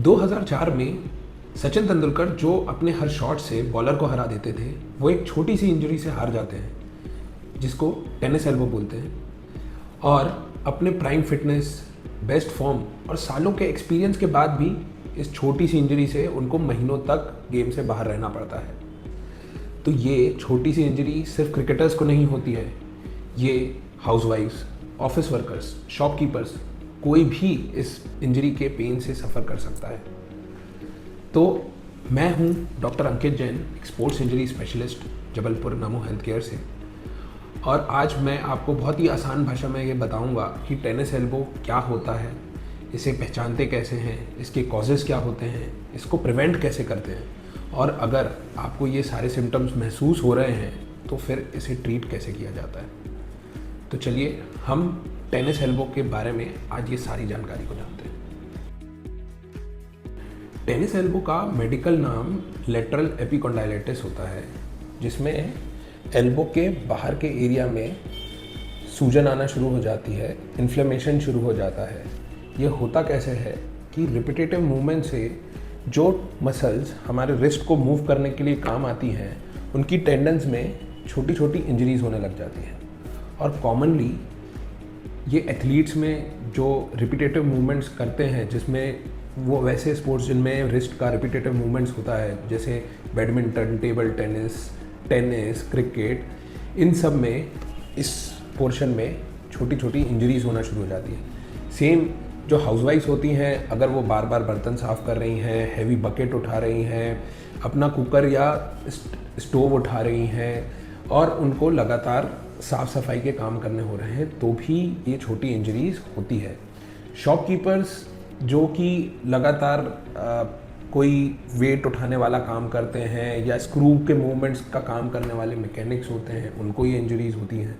2004 में सचिन तेंदुलकर जो अपने हर शॉट से बॉलर को हरा देते थे, वो एक छोटी सी इंजरी से हार जाते हैं जिसको टेनिस एल्बो बोलते हैं। और अपने प्राइम फिटनेस, बेस्ट फॉर्म और सालों के एक्सपीरियंस के बाद भी इस छोटी सी इंजरी से उनको महीनों तक गेम से बाहर रहना पड़ता है। तो ये छोटी सी इंजरी सिर्फ क्रिकेटर्स को नहीं होती है, ये हाउसवाइफ्स, ऑफिस वर्कर्स, शॉपकीपर्स, कोई भी इस इंजरी के पेन से सफ़र कर सकता है। तो मैं हूँ doctor Ankit Jain, sports injury specialist, Jabalpur Namo health care से। और आज मैं आपको बहुत ही आसान भाषा में ये बताऊंगा कि टेनिस एल्बो क्या होता है, इसे पहचानते कैसे हैं, इसके कॉजेज़ क्या होते हैं, इसको प्रिवेंट कैसे करते हैं, और अगर आपको ये सारे सिम्टम्स महसूस हो रहे हैं तो फिर इसे ट्रीट कैसे किया जाता है। तो चलिए हम टेनिस एल्बो के बारे में आज ये सारी जानकारी को जानते हैं। टेनिस एल्बो का मेडिकल नाम लेटरल एपिकॉन्डाइलिटिस होता है, जिसमें एल्बो के बाहर के एरिया में सूजन आना शुरू हो जाती है, इन्फ्लेमेशन शुरू हो जाता है। ये होता कैसे है कि रिपीटेटिव मूवमेंट से जो मसल्स हमारे रिस्ट को मूव करने के लिए काम आती हैं, उनकी टेंडन्स में छोटी छोटी इंजरीज होने लग जाती हैं। और कॉमनली ये एथलीट्स में जो रिपीटेटिव मूवमेंट्स करते हैं, जिसमें वो वैसे स्पोर्ट्स जिनमें रिस्ट का रिपीटेटिव मूवमेंट्स होता है, जैसे बैडमिंटन, टेबल टेनिस, क्रिकेट, इन सब में इस पोर्शन में छोटी छोटी इंजरीज होना शुरू हो जाती है। सेम जो हाउसवाइफ्स होती हैं, अगर वो बार बार बर्तन साफ़ कर रही हैं, हैवी बकेट उठा रही हैं, अपना कुकर या स्टोव उठा रही हैं और उनको लगातार साफ़ सफाई के काम करने हो रहे हैं, तो भी ये छोटी इंजरीज होती है। शॉपकीपर्स जो कि लगातार कोई वेट उठाने वाला काम करते हैं या स्क्रू के मूवमेंट्स का काम करने वाले मैकेनिक्स होते हैं, उनको ये इंजरीज होती हैं।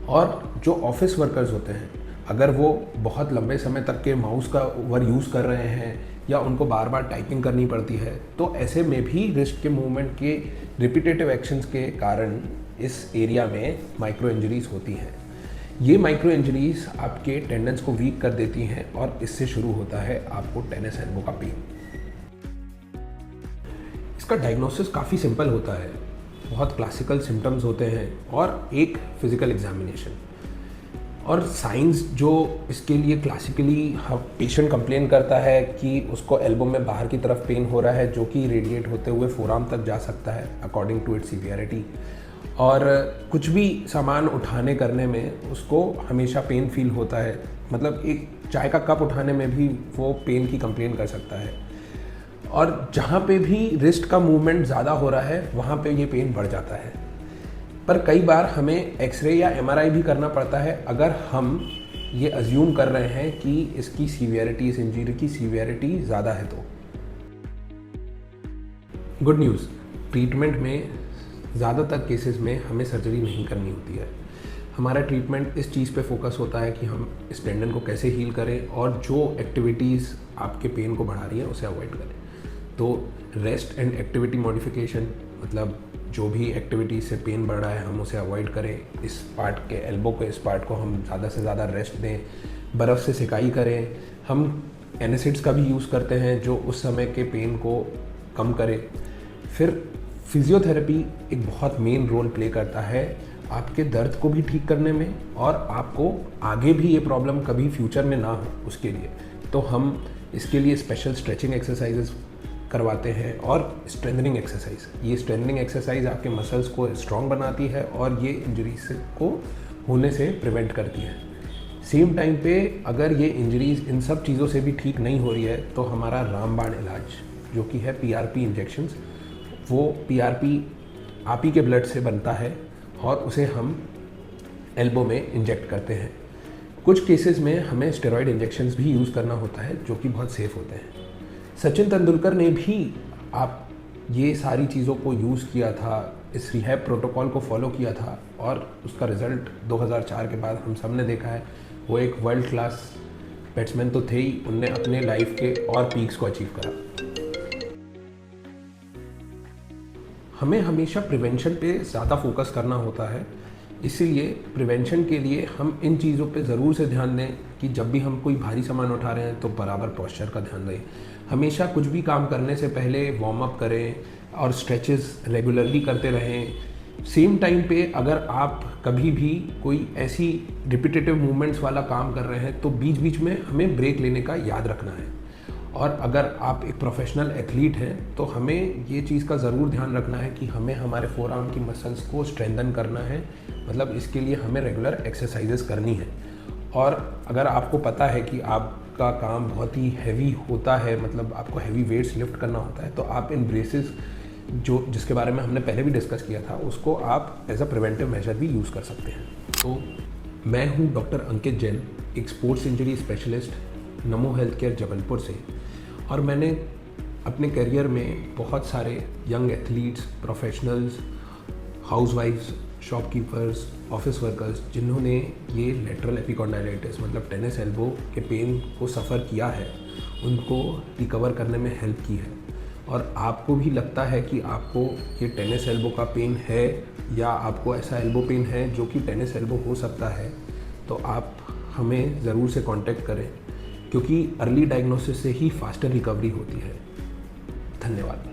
और जो ऑफिस वर्कर्स होते हैं, अगर वो बहुत लंबे समय तक के माउस का ओवर यूज़ कर रहे हैं या उनको बार बार टाइपिंग करनी पड़ती है, तो ऐसे में भी रिस्ट के मूवमेंट के रिपीटेटिव एक्शंस के कारण इस एरिया में माइक्रो इंजरीज होती हैं। ये माइक्रो इंजरीज आपके टेंडन्स को वीक कर देती हैं और इससे शुरू होता है आपको टेनिस एल्बो का पेन। इसका डायग्नोसिस काफ़ी सिंपल होता है, बहुत क्लासिकल सिम्टम्स होते हैं और एक फिजिकल एग्जामिनेशन। और साइंस जो इसके लिए क्लासिकली पेशेंट कंप्लेन करता है कि उसको एल्बो में बाहर की तरफ पेन हो रहा है, जो कि रेडिएट होते हुए फोरआर्म तक जा सकता है अकॉर्डिंग टू इट्स सीवियरिटी। और कुछ भी सामान उठाने करने में उसको हमेशा पेन फील होता है, मतलब एक चाय का कप उठाने में भी वो पेन की कंप्लेन कर सकता है। और जहाँ पे भी रिस्ट का मूवमेंट ज़्यादा हो रहा है वहाँ पे ये पेन बढ़ जाता है। पर कई बार हमें एक्सरे या एमआरआई भी करना पड़ता है अगर हम ये अज्यूम कर रहे हैं कि इसकी सीवियरिटी, इस इंजरी की सीवियरिटी ज़्यादा है। तो गुड न्यूज़, ट्रीटमेंट में ज़्यादातर केसेस में हमें सर्जरी नहीं करनी होती है। हमारा ट्रीटमेंट इस चीज़ पे फोकस होता है कि हम इस टेंडन को कैसे हील करें और जो एक्टिविटीज़ आपके पेन को बढ़ा रही हैं उसे अवॉइड करें। तो रेस्ट एंड एक्टिविटी मॉडिफिकेशन, मतलब जो भी एक्टिविटी से पेन बढ़ रहा है हम उसे अवॉइड करें। इस पार्ट के एल्बो को, इस पार्ट को हम ज़्यादा से ज़्यादा रेस्ट दें, बर्फ़ से सिकाई करें। हम एनासिड्स का भी यूज़ करते हैं जो उस समय के पेन को कम करे। फिर फिजियोथेरेपी एक बहुत मेन रोल प्ले करता है आपके दर्द को भी ठीक करने में और आपको आगे भी ये प्रॉब्लम कभी फ्यूचर में ना हो उसके लिए। तो हम इसके लिए स्पेशल स्ट्रेचिंग एक्सरसाइजेस करवाते हैं और स्ट्रेंथनिंग एक्सरसाइज। ये स्ट्रेंथनिंग एक्सरसाइज आपके मसल्स को स्ट्रॉन्ग बनाती है और ये इंजरीज को होने से प्रिवेंट करती है। सेम टाइम पे अगर ये इंजरीज इन सब चीज़ों से भी ठीक नहीं हो रही है तो हमारा रामबाण इलाज, जो कि है पीआरपी इंजेक्शंस, वो पीआरपी आप ही के ब्लड से बनता है और उसे हम एल्बो में इंजेक्ट करते हैं। कुछ केसेस में हमें स्टेरॉयड इंजेक्शंस भी यूज़ करना होता है, जो कि बहुत सेफ़ होते हैं। सचिन तेंदुलकर ने भी ये सारी चीज़ों को यूज़ किया था, इस रिहैब प्रोटोकॉल को फॉलो किया था और उसका रिज़ल्ट 2004 के बाद हम सब ने देखा है। वो एक वर्ल्ड क्लास बैट्समैन तो थे ही, उनने अपने लाइफ के और पीक्स को अचीव करा। हमें हमेशा प्रिवेंशन पे ज़्यादा फोकस करना होता है इसीलिए प्रिवेंशन के लिए हम इन चीज़ों पे ज़रूर से ध्यान दें कि जब भी हम कोई भारी सामान उठा रहे हैं तो बराबर पोस्चर का ध्यान दें। हमेशा कुछ भी काम करने से पहले वार्म अप करें और स्ट्रेचेस रेगुलरली करते रहें। सेम टाइम पे अगर आप कभी भी कोई ऐसी रिपीटेटिव मूवमेंट्स वाला काम कर रहे हैं तो बीच बीच में हमें ब्रेक लेने का याद रखना है। और अगर आप एक प्रोफेशनल एथलीट हैं तो हमें ये चीज़ का ज़रूर ध्यान रखना है कि हमें हमारे फोर आर्म की मसल्स को स्ट्रेंथन करना है, मतलब इसके लिए हमें रेगुलर एक्सरसाइजेस करनी है। और अगर आपको पता है कि आपका काम बहुत ही हैवी होता है, मतलब आपको हैवी वेट्स लिफ्ट करना होता है, तो आप इन ब्रेसेस जिसके बारे में हमने पहले भी डिस्कस किया था उसको आप एज अ प्रिवेंटिव मेजर भी यूज़ कर सकते हैं। तो मैं हूँ डॉक्टर अंकित जैन, एक sports injury specialist Namo health care Jabalpur से। और मैंने अपने करियर में बहुत सारे यंग एथलीट्स, प्रोफेशनल्स, हाउसवाइफ्स, शॉपकीपर्स, ऑफिस वर्कर्स जिन्होंने ये लेटरल एपिकॉन्डाइलाइटिस मतलब टेनिस एल्बो के पेन को सफ़र किया है उनको रिकवर करने में हेल्प की है। और आपको भी लगता है कि आपको ये टेनिस एल्बो का पेन है या आपको ऐसा एल्बो पेन है जो कि टेनिस एल्बो हो सकता है, तो आप हमें ज़रूर से कांटेक्ट करें, क्योंकि अर्ली डायग्नोसिस से ही फास्टर रिकवरी होती है। धन्यवाद।